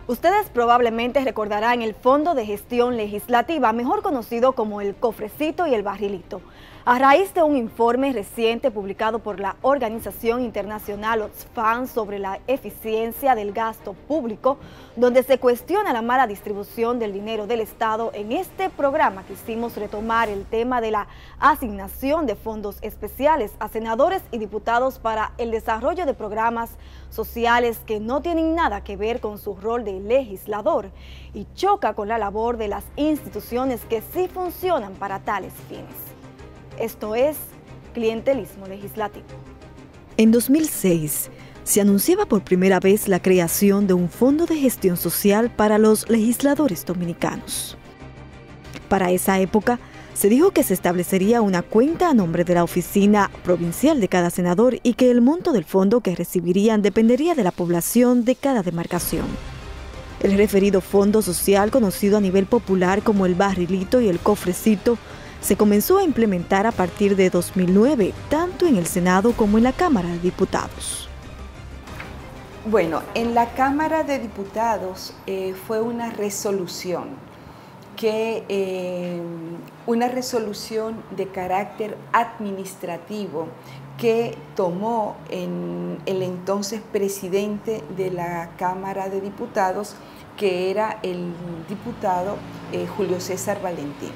Ustedes probablemente recordarán el Fondo de Gestión Legislativa, mejor conocido como el Cofrecito y el Barrilito. A raíz de un informe reciente publicado por la organización internacional Oxfam sobre la eficiencia del gasto público, donde se cuestiona la mala distribución del dinero del Estado, en este programa quisimos retomar el tema de la asignación de fondos especiales a senadores y diputados para el desarrollo de programas sociales que no tienen nada que ver con su rol de legislador y choca con la labor de las instituciones que sí funcionan para tales fines. Esto es clientelismo legislativo. En 2006 se anunciaba por primera vez la creación de un fondo de gestión social para los legisladores dominicanos. Para esa época, se dijo que se establecería una cuenta a nombre de la oficina provincial de cada senador y que el monto del fondo que recibirían dependería de la población de cada demarcación. El referido fondo social, conocido a nivel popular como el Barrilito y el Cofrecito, se comenzó a implementar a partir de 2009, tanto en el Senado como en la Cámara de Diputados. Bueno, en la Cámara de Diputados fue una resolución de carácter administrativo que tomó el entonces presidente de la Cámara de Diputados, que era el diputado Julio César Valentín.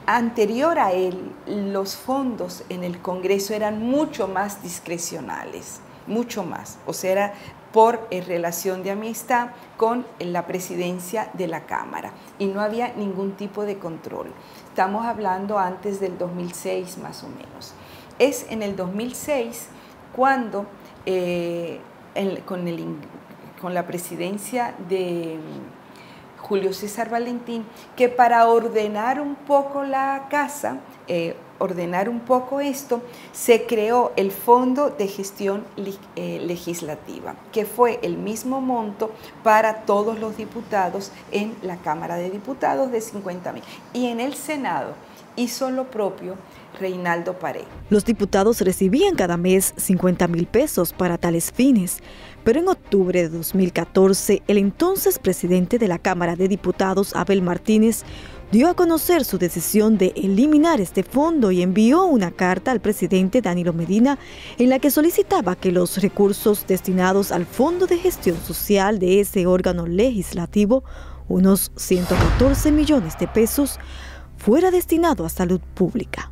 Anterior a él, los fondos en el Congreso eran mucho más discrecionales, mucho más, o sea, era por relación de amistad con la presidencia de la Cámara y no había ningún tipo de control. Estamos hablando antes del 2006 más o menos. Es en el 2006 cuando con la presidencia de Julio César Valentín, que para ordenar un poco la casa, ordenar un poco esto, se creó el Fondo de Gestión Legislativa, que fue el mismo monto para todos los diputados en la Cámara de Diputados de 50.000. Y en el Senado hizo lo propio Reinaldo Pared. Los diputados recibían cada mes 50.000 pesos para tales fines, pero en octubre de 2014, el entonces presidente de la Cámara de Diputados, Abel Martínez, dio a conocer su decisión de eliminar este fondo y envió una carta al presidente Danilo Medina en la que solicitaba que los recursos destinados al Fondo de Gestión Social de ese órgano legislativo, unos 114 millones de pesos, fuera destinado a salud pública.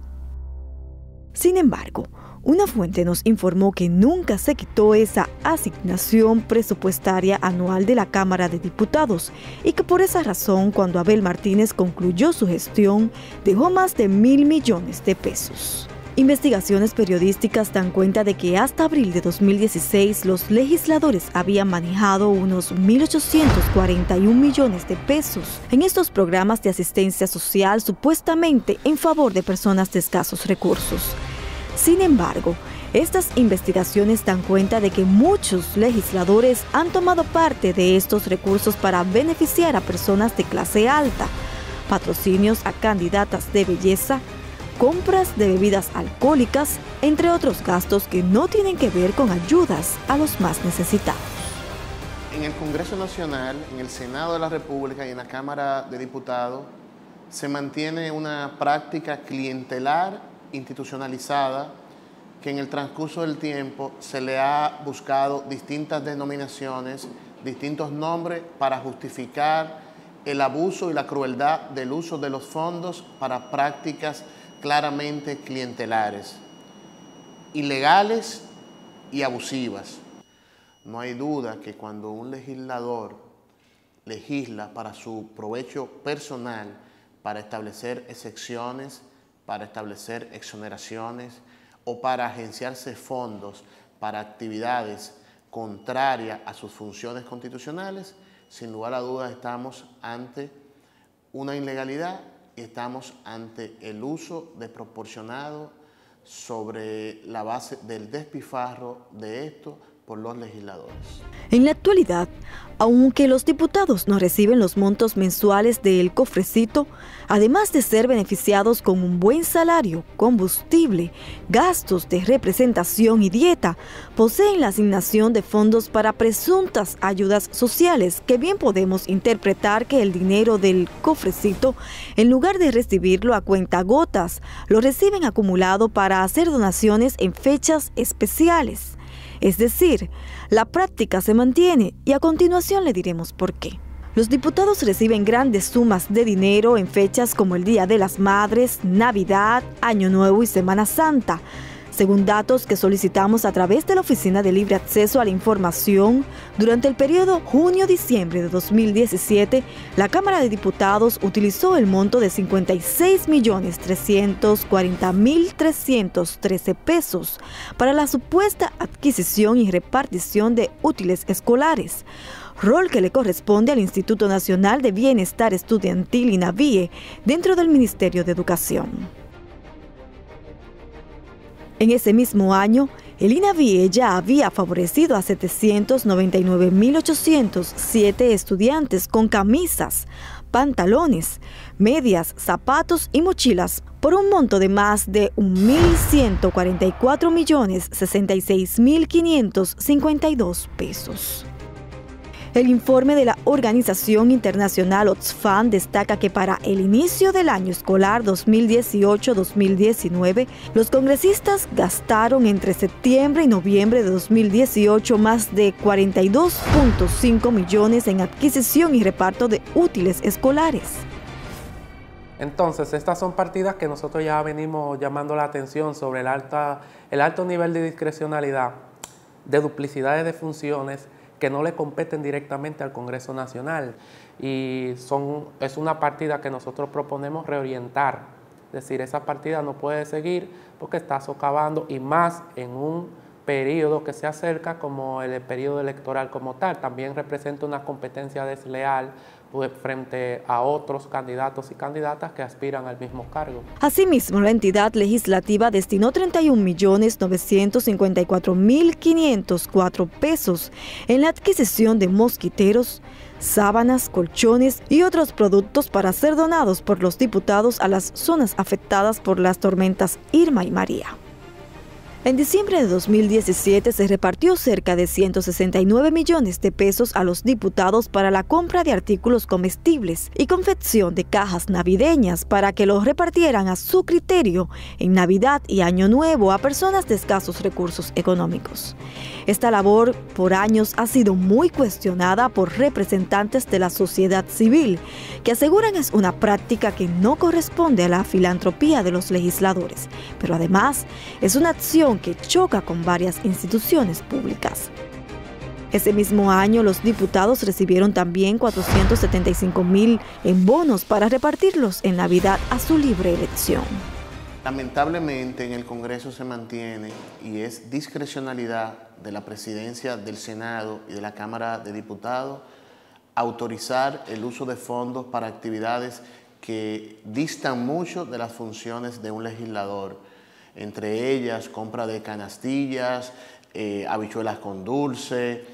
Sin embargo, una fuente nos informó que nunca se quitó esa asignación presupuestaria anual de la Cámara de Diputados y que por esa razón, cuando Abel Martínez concluyó su gestión, dejó más de 1.000 millones de pesos. Investigaciones periodísticas dan cuenta de que hasta abril de 2016 los legisladores habían manejado unos 1.841 millones de pesos en estos programas de asistencia social supuestamente en favor de personas de escasos recursos. Sin embargo, estas investigaciones dan cuenta de que muchos legisladores han tomado parte de estos recursos para beneficiar a personas de clase alta, patrocinios a candidatas de belleza, compras de bebidas alcohólicas, entre otros gastos que no tienen que ver con ayudas a los más necesitados. En el Congreso Nacional, en el Senado de la República y en la Cámara de Diputados se mantiene una práctica clientelar institucionalizada que en el transcurso del tiempo se le ha buscado distintas denominaciones, distintos nombres para justificar el abuso y la crueldad del uso de los fondos para prácticas claramente clientelares, ilegales y abusivas. No hay duda que cuando un legislador legisla para su provecho personal, para establecer excepciones, para establecer exoneraciones o para agenciarse fondos para actividades contrarias a sus funciones constitucionales, sin lugar a dudas estamos ante una ilegalidad y estamos ante el uso desproporcionado sobre la base del despilfarro de esto por los legisladores. En la actualidad, Aunque los diputados no reciben los montos mensuales del cofrecito, además de ser beneficiados con un buen salario, combustible, gastos de representación y dieta, poseen la asignación de fondos para presuntas ayudas sociales, que bien podemos interpretar que el dinero del cofrecito, en lugar de recibirlo a cuentagotas, lo reciben acumulado para hacer donaciones en fechas especiales. Es decir, la práctica se mantiene y a continuación le diremos por qué. Los diputados reciben grandes sumas de dinero en fechas como el Día de las Madres, Navidad, Año Nuevo y Semana Santa. Según datos que solicitamos a través de la Oficina de Libre Acceso a la Información, durante el periodo junio-diciembre de 2017, la Cámara de Diputados utilizó el monto de 56.340.313 pesos para la supuesta adquisición y repartición de útiles escolares, rol que le corresponde al Instituto Nacional de Bienestar Estudiantil INAVIE dentro del Ministerio de Educación. En ese mismo año, el INAVIE ya había favorecido a 799.807 estudiantes con camisas, pantalones, medias, zapatos y mochilas por un monto de más de 1.144.066.552 pesos. El informe de la Organización Internacional Oxfam destaca que para el inicio del año escolar 2018-2019, los congresistas gastaron entre septiembre y noviembre de 2018 más de 42.5 millones en adquisición y reparto de útiles escolares. Entonces, estas son partidas que nosotros ya venimos llamando la atención sobre el alto nivel de discrecionalidad, de duplicidades de funciones, que no le competen directamente al Congreso Nacional, y es una partida que nosotros proponemos reorientar. Es decir, esa partida no puede seguir porque está socavando, y más en un periodo que se acerca como el periodo electoral como tal. También representa una competencia desleal frente a otros candidatos y candidatas que aspiran al mismo cargo. Asimismo, la entidad legislativa destinó 31.954.504 pesos en la adquisición de mosquiteros, sábanas, colchones y otros productos para ser donados por los diputados a las zonas afectadas por las tormentas Irma y María. En diciembre de 2017 se repartió cerca de 169 millones de pesos a los diputados para la compra de artículos comestibles y confección de cajas navideñas para que los repartieran a su criterio en Navidad y Año Nuevo a personas de escasos recursos económicos. Esta labor por años ha sido muy cuestionada por representantes de la sociedad civil, que aseguran es una práctica que no corresponde a la filantropía de los legisladores, pero además es una acción que choca con varias instituciones públicas. Ese mismo año, los diputados recibieron también 475.000 en bonos para repartirlos en Navidad a su libre elección. Lamentablemente en el Congreso se mantiene, y es discrecionalidad de la Presidencia del Senado y de la Cámara de Diputados, autorizar el uso de fondos para actividades que distan mucho de las funciones de un legislador. Entre ellas, compra de canastillas, habichuelas con dulce,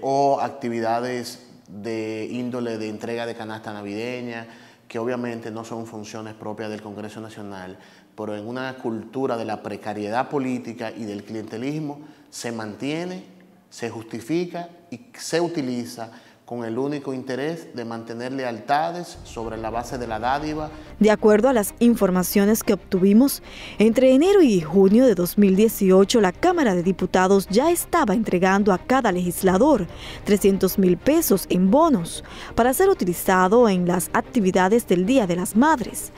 o actividades de índole de entrega de canasta navideña, que obviamente no son funciones propias del Congreso Nacional, pero en una cultura de la precariedad política y del clientelismo se mantiene, se justifica y se utiliza con el único interés de mantener lealtades sobre la base de la dádiva. De acuerdo a las informaciones que obtuvimos, entre enero y junio de 2018, la Cámara de Diputados ya estaba entregando a cada legislador 300.000 pesos en bonos para ser utilizado en las actividades del Día de las Madres.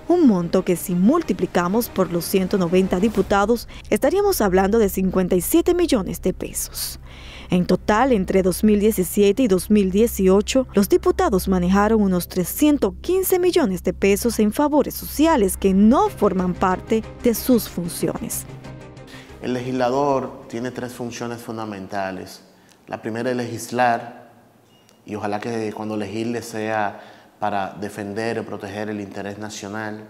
Un monto que, si multiplicamos por los 190 diputados, estaríamos hablando de 57 millones de pesos. En total, entre 2017 y 2018, los diputados manejaron unos 315 millones de pesos en favores sociales que no forman parte de sus funciones. El legislador tiene tres funciones fundamentales. La primera es legislar, y ojalá que cuando legisle sea para defender o proteger el interés nacional.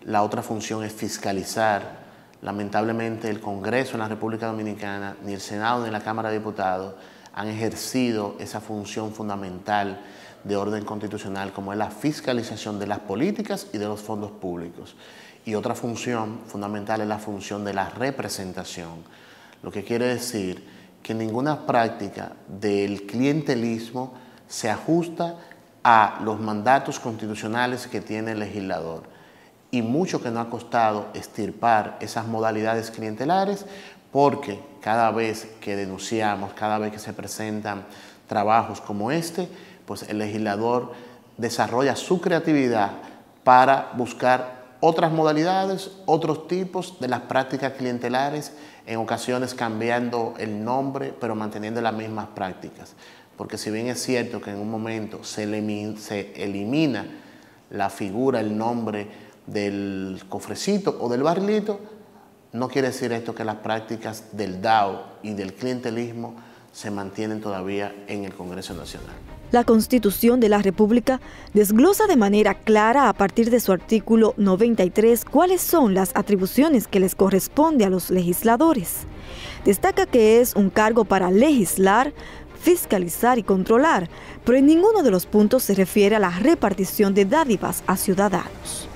La otra función es fiscalizar. Lamentablemente el Congreso en la República Dominicana, ni el Senado ni la Cámara de Diputados han ejercido esa función fundamental de orden constitucional, como es la fiscalización de las políticas y de los fondos públicos. Y otra función fundamental es la función de la representación, lo que quiere decir que ninguna práctica del clientelismo se ajusta a los mandatos constitucionales que tiene el legislador. Y mucho que nos ha costado extirpar esas modalidades clientelares, porque cada vez que denunciamos, cada vez que se presentan trabajos como este, pues el legislador desarrolla su creatividad para buscar otras modalidades, otros tipos de las prácticas clientelares, en ocasiones cambiando el nombre, pero manteniendo las mismas prácticas. Porque si bien es cierto que en un momento se elimina la figura, el nombre del cofrecito o del barrilito, no quiere decir esto que las prácticas del DAO y del clientelismo se mantienen todavía en el Congreso Nacional. La Constitución de la República desglosa de manera clara a partir de su artículo 93 cuáles son las atribuciones que les corresponde a los legisladores. Destaca que es un cargo para legislar, fiscalizar y controlar, pero en ninguno de los puntos se refiere a la repartición de dádivas a ciudadanos.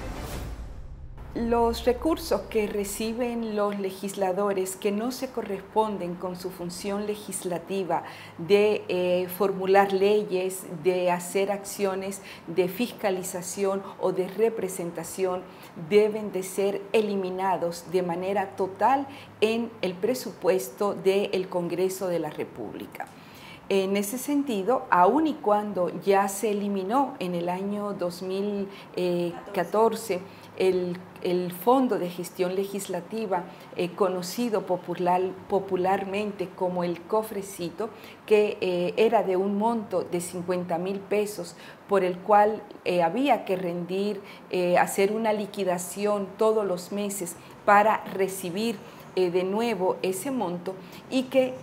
Los recursos que reciben los legisladores que no se corresponden con su función legislativa de formular leyes, de hacer acciones de fiscalización o de representación, deben de ser eliminados de manera total en el presupuesto del Congreso de la República. En ese sentido, aun y cuando ya se eliminó en el año 2014 el Fondo de Gestión Legislativa, conocido popularmente como el cofrecito, que era de un monto de 50.000 pesos, por el cual había que rendir, hacer una liquidación todos los meses para recibir de nuevo ese monto, y que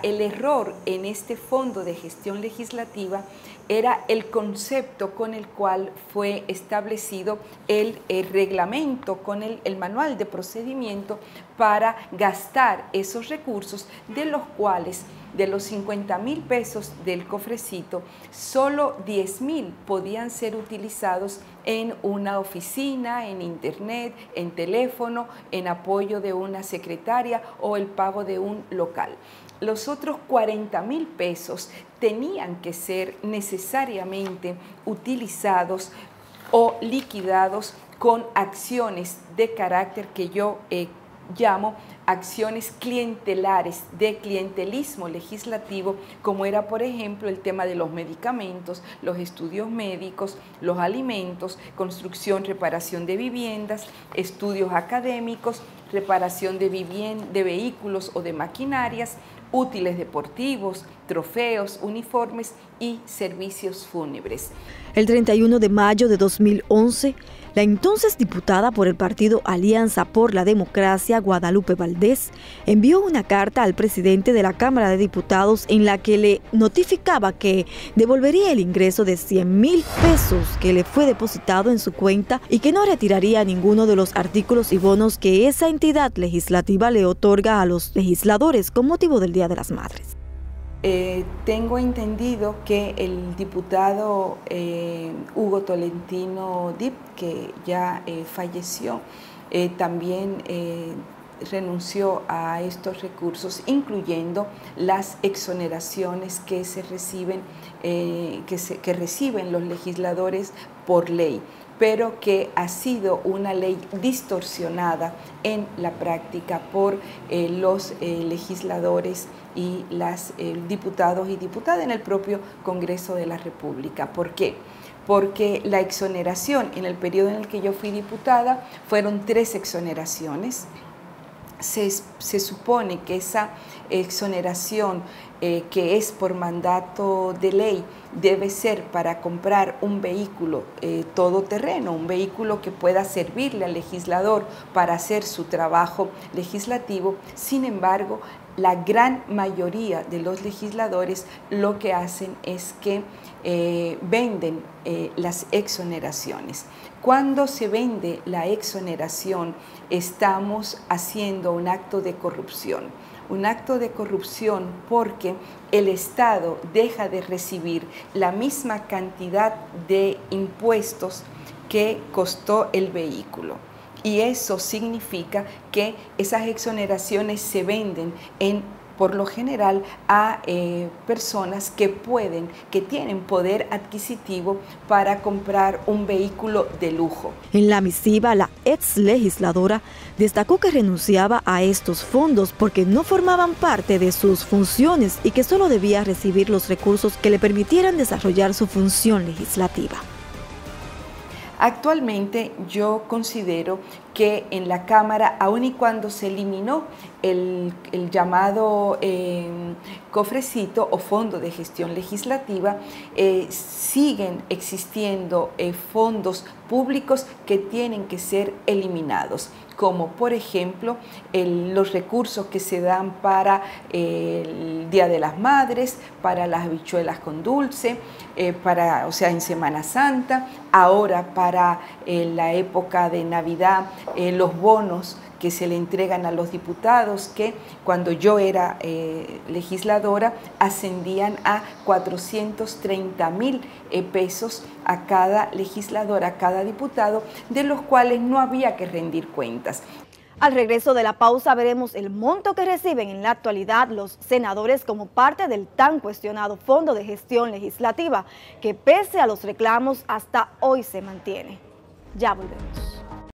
el error en este Fondo de Gestión Legislativa era el concepto con el cual fue establecido el reglamento, con el manual de procedimiento para gastar esos recursos, de los cuales de los 50.000 pesos del cofrecito, solo 10.000 podían ser utilizados en una oficina, en internet, en teléfono, en apoyo de una secretaria o el pago de un local. Los otros 40.000 pesos tenían que ser necesariamente utilizados o liquidados con acciones de carácter que yo llamo acciones clientelares, de clientelismo legislativo, como era, por ejemplo, el tema de los medicamentos, los estudios médicos, los alimentos, construcción, reparación de viviendas, estudios académicos, reparación de vehículos o de maquinarias, útiles deportivos, trofeos, uniformes y servicios fúnebres. El 31 de mayo de 2011, la entonces diputada por el partido Alianza por la Democracia, Guadalupe Valdés, envió una carta al presidente de la Cámara de Diputados en la que le notificaba que devolvería el ingreso de 100.000 pesos que le fue depositado en su cuenta y que no retiraría ninguno de los artículos y bonos que esa entidad legislativa le otorga a los legisladores con motivo del Día de las Madres. Tengo entendido que el diputado Hugo Tolentino Dip, que ya falleció, también renunció a estos recursos, incluyendo las exoneraciones que se reciben, que reciben los legisladores por ley, pero que ha sido una ley distorsionada en la práctica por los legisladores y las diputados y diputadas en el propio Congreso de la República. ¿Por qué? Porque la exoneración en el periodo en el que yo fui diputada fueron 3 exoneraciones. Se supone que esa exoneración que es por mandato de ley debe ser para comprar un vehículo todoterreno, un vehículo que pueda servirle al legislador para hacer su trabajo legislativo. Sin embargo, la gran mayoría de los legisladores lo que hacen es que venden las exoneraciones. Cuando se vende la exoneración, estamos haciendo un acto de corrupción. un acto de corrupción porque el Estado deja de recibir la misma cantidad de impuestos que costó el vehículo. Y eso significa que esas exoneraciones se venden por lo general a personas que tienen poder adquisitivo para comprar un vehículo de lujo. En la misiva, la ex legisladora destacó que renunciaba a estos fondos porque no formaban parte de sus funciones y que solo debía recibir los recursos que le permitieran desarrollar su función legislativa. Actualmente yo considero que en la Cámara, aun y cuando se eliminó el llamado cofrecito o fondo de gestión legislativa, siguen existiendo fondos públicos que tienen que ser eliminados, como por ejemplo los recursos que se dan para el Día de las Madres, para las habichuelas con dulce, en Semana Santa, ahora para la época de Navidad, los bonos que se le entregan a los diputados, que cuando yo era legisladora ascendían a 430.000 pesos a cada legislador, a cada diputado, de los cuales no había que rendir cuentas. Al regreso de la pausa veremos el monto que reciben en la actualidad los senadores como parte del tan cuestionado Fondo de Gestión Legislativa, que pese a los reclamos hasta hoy se mantiene. Ya volvemos.